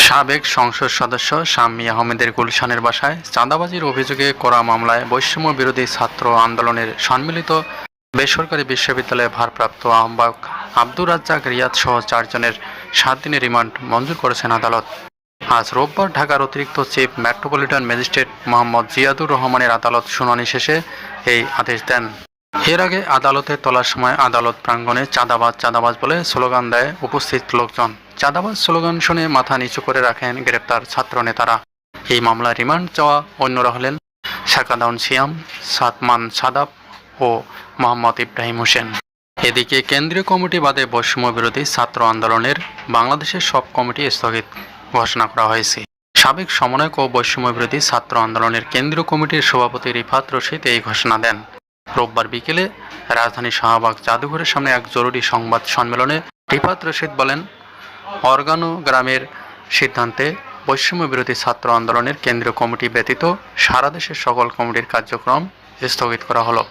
সাবেক সংসদ সদস্য শাম্মী আহমেদের গুলশানের বাসায় চাঁদাবাজির অভিযোগে করা মামলায় বৈষম্য বিরোধী ছাত্র আন্দোলনের সম্মিলিত বেসরকারি বিশ্ববিদ্যালয়ের ভারপ্রাপ্ত আহ্বায়ক আব্দুর রাজ্জাক রিয়াদ সহ 4 জনের 7 দিনের রিমান্ড মঞ্জুর করেছেন আদালত। আজ রোববার ঢাকার অতিরিক্ত chief metropolitan magistrate Mohammad Ziadur রহমানের আদালত শুনানি শেষে এই আদেশ দেন। এর আগে আদালতে তোলার সময় আদালত প্রাঙ্গণে চাঁদাবাজ চাঁদাবাজ বলে স্লোগান দেয় উপস্থিত লোকজন। চাঁদাবাজ স্লোগান শুনে মাথা নিচু করে রাখেন গ্রেপ্তার ছাত্র নেতারা। এই মামলায় রিমান্ড চাওয়া অন্যরা হলেন সাকাদাউন সিয়াম, সাতমান সাদাব ও মোহাম্মদ ইব্রাহিম হোসেন। এদিকে কেন্দ্রীয় কমিটি বাদে বৈষম্য বিরোধী ছাত্র আন্দোলনের বাংলাদেশের সব কমিটি স্থগিত ঘোষণা করা হয়েছে। সাবেক সমন্বয়ক ও বৈষম্য বিরোধী ছাত্র আন্দোলনের কেন্দ্রীয় কমিটির সভাপতি রিফাত রশিদ এই ঘোষণা দেন। রোববার বিকেলে রাজধানীর শাহবাগ জাদুঘরের সামনে এক জরুরি সংবাদ সম্মেলনে রিফাত রশিদ বলেন, অর্গানোগ্রামের সিদ্ধান্তে বৈষম্য বিরোধী ছাত্র আন্দোলনের কেন্দ্রীয় কমিটি ব্যতীত সারা দেশের সকল কমিটির কার্যক্রম স্থগিত করা হলো।